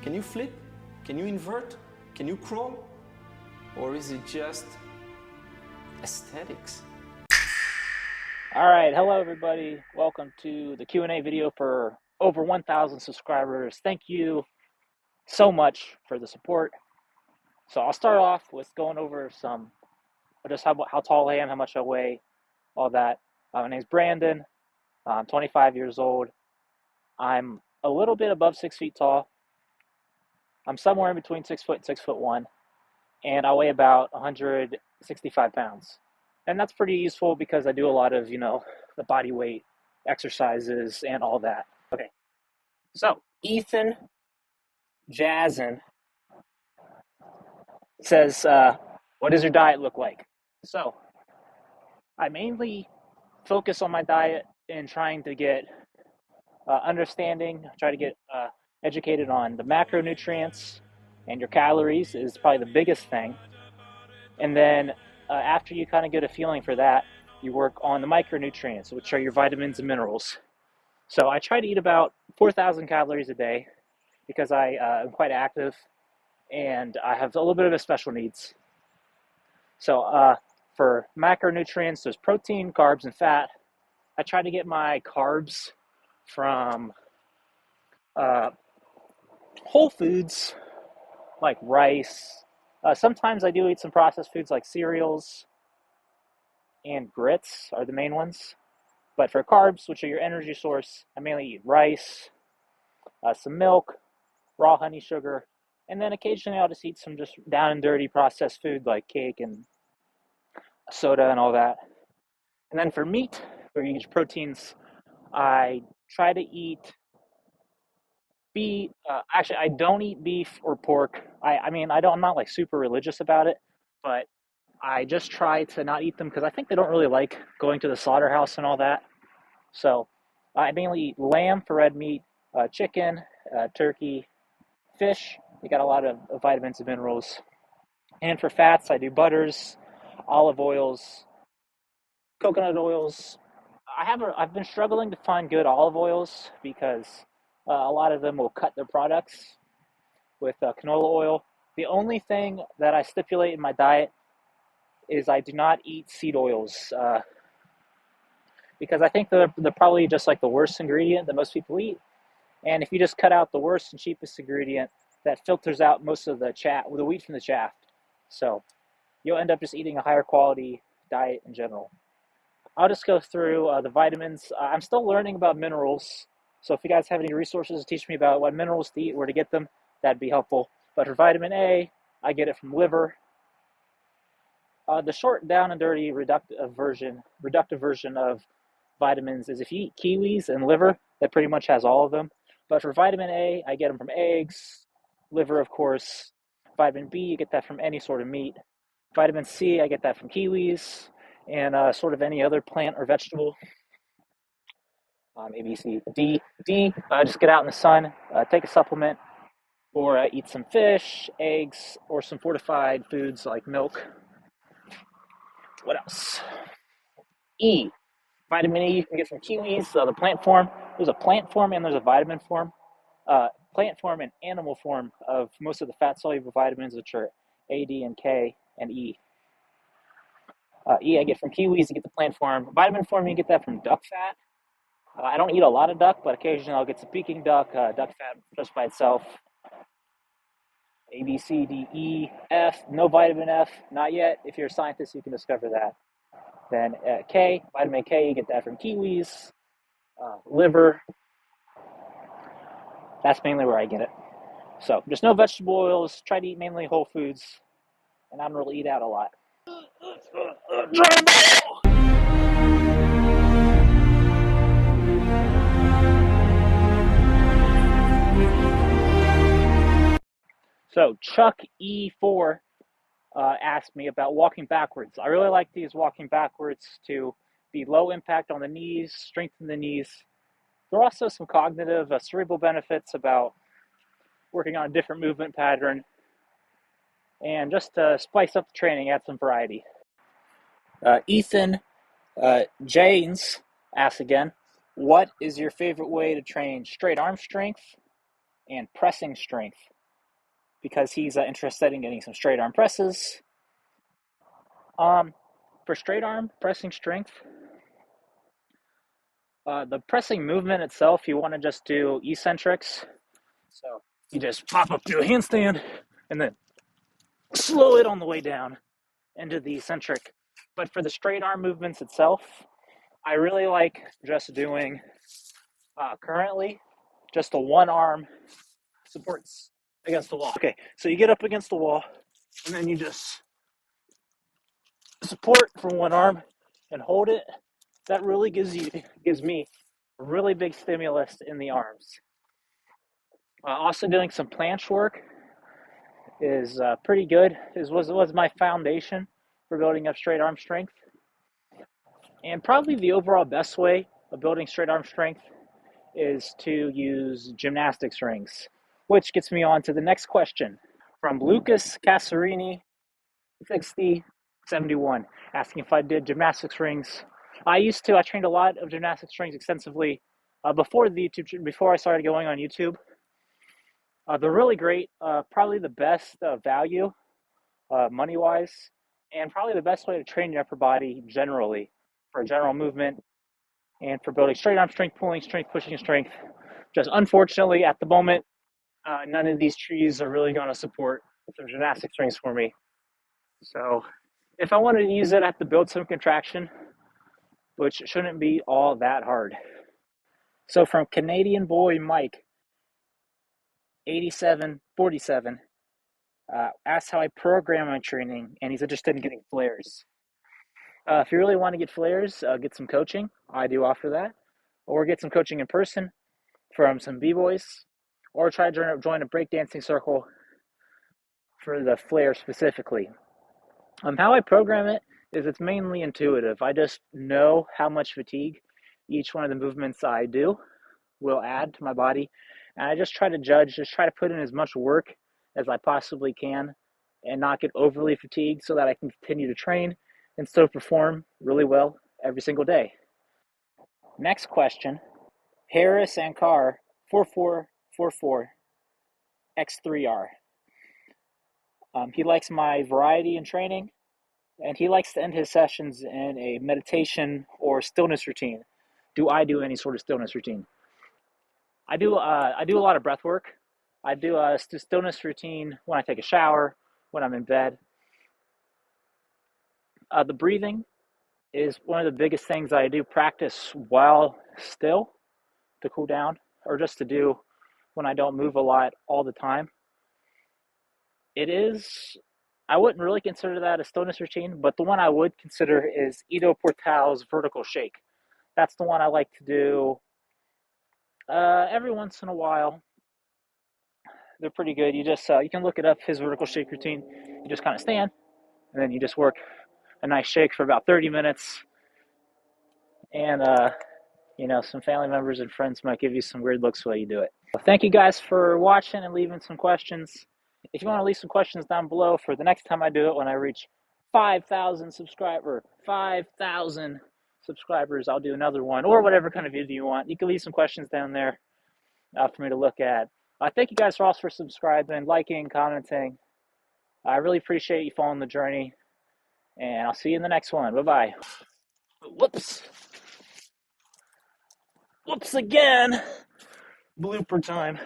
Can you flip? Can you invert? Can you crawl? Or is it just aesthetics? All right, hello everybody. Welcome to the Q&A video for over 1,000 subscribers. Thank you so much for the support. So I'll start off with going over just how tall I am, how much I weigh, all that. My name's Brandon. I'm 25 years old. I'm a little bit above 6 feet tall. I'm somewhere in between 6 foot and 6'1", and I weigh about 165 pounds. And that's pretty useful because I do a lot of, the body weight exercises and all that. Okay, so Ethan Jazzin says, what does your diet look like? So I mainly focus on my diet in trying to get try to get educated on the macronutrients, and your calories is probably the biggest thing. And then after you kind of get a feeling for that, you work on the micronutrients, which are your vitamins and minerals. So I try to eat about 4,000 calories a day because I am quite active and I have a little bit of special needs. So for macronutrients, there's protein, carbs, and fat. I try to get my carbs from whole foods like rice. Sometimes I do eat some processed foods like cereals and grits are the main ones. But for carbs, which are your energy source, I mainly eat rice, some milk, raw honey sugar, and then occasionally I'll just eat some just down and dirty processed food like cake and soda and all that. And then for meat, for each proteins, I try to eat beef. Actually, I don't eat beef or pork. I'm not like super religious about it, but I just try to not eat them because I think they don't really like going to the slaughterhouse and all that. So I mainly eat lamb for red meat, chicken, turkey, fish. You got a lot of vitamins and minerals. And for fats, I do butters, olive oils, coconut oils. I've been struggling to find good olive oils because a lot of them will cut their products with canola oil. The only thing that I stipulate in my diet is I do not eat seed oils because I think they're probably just like the worst ingredient that most people eat. And if you just cut out the worst and cheapest ingredient, that filters out most of the wheat from the chaff. So you'll end up just eating a higher quality diet in general. I'll just go through the vitamins. I'm still learning about minerals. So if you guys have any resources to teach me about what minerals to eat, where to get them, that'd be helpful. But for vitamin A, I get it from liver. The short down and dirty reductive version of vitamins is if you eat kiwis and liver, that pretty much has all of them. But for vitamin A, I get them from eggs, liver, of course. Vitamin B, you get that from any sort of meat. Vitamin C, I get that from kiwis and sort of any other plant or vegetable. A, B, C, D. Just get out in the sun, take a supplement, or eat some fish, eggs, or some fortified foods like milk. What else? E. Vitamin E you can get from kiwis, the plant form. There's a plant form and there's a vitamin form. Plant form and animal form of most of the fat-soluble vitamins, which are A, D, and K, and E. E I get from kiwis, you get the plant form. Vitamin form, you get that from duck fat. I don't eat a lot of duck, but occasionally I'll get some Peking duck, duck fat just by itself. A, B, C, D, E, F. No vitamin F, not yet. If you're a scientist, you can discover that. Then K, vitamin K, you get that from kiwis, liver. That's mainly where I get it. So just no vegetable oils. Try to eat mainly whole foods, and I don't really eat out a lot. So Chuck E4 asked me about walking backwards. I really like these walking backwards to be low impact on the knees, strengthen the knees. There are also some cognitive cerebral benefits about working on a different movement pattern and just to spice up the training, add some variety. Ethan Janes asks again, what is your favorite way to train straight arm strength and pressing strength? because he's interested in getting some straight arm presses. For straight arm pressing strength, the pressing movement itself, you want to just do eccentrics. So you just pop up to a handstand and then slow it on the way down into the eccentric. But for the straight arm movements itself, I really like just doing currently just a one arm supports against the wall. Okay, so you get up against the wall and then you just support from one arm and hold it. That really gives me a really big stimulus in the arms. Also doing some planche work is pretty good. Was my foundation for building up straight arm strength. And probably the overall best way of building straight arm strength is to use gymnastics rings, which gets me on to the next question from Lucas Casarini 6071, asking if I did gymnastics rings. I trained a lot of gymnastics rings extensively before I started going on YouTube. They're really great, probably the best value money-wise, and probably the best way to train your upper body generally for general movement and for building straight arm strength, pulling strength, pushing strength. Just unfortunately, at the moment, none of these trees are really going to support some gymnastics rings for me. So if I wanted to use it, I have to build some contraction, which shouldn't be all that hard. So from Canadian boy Mike, 8747, asks how I program my training, and he's interested in getting flares. If you really want to get flares, get some coaching. I do offer that. Or get some coaching in person from some b-boys. Or try to join a breakdancing circle for the flare specifically. How I program it is it's mainly intuitive. I just know how much fatigue each one of the movements I do will add to my body. And I just try to put in as much work as I possibly can and not get overly fatigued so that I can continue to train and still perform really well every single day. Next question, Harris Ankar 4444 X3R. He likes my variety in training, and he likes to end his sessions in a meditation or stillness routine. Do I do any sort of stillness routine? I do a lot of breath work. I do a stillness routine when I take a shower, when I'm in bed. The breathing is one of the biggest things I do practice while still to cool down, or just to do when I don't move a lot all the time. I wouldn't really consider that a stillness routine, but the one I would consider is Ido Portal's vertical shake. That's the one I like to do every once in a while. They're pretty good. You can look it up, his vertical shake routine. You just kind of stand, and then you just work a nice shake for about 30 minutes. And, some family members and friends might give you some weird looks while you do it. Well, thank you guys for watching and leaving some questions. If you want to leave some questions down below for the next time I do it, when I reach 5,000 subscribers, I'll do another one, or whatever kind of video you want. You can leave some questions down there for me to look at. Thank you guys for subscribing, liking, commenting. I really appreciate you following the journey, and I'll see you in the next one. Bye-bye. Whoops again. Blooper time.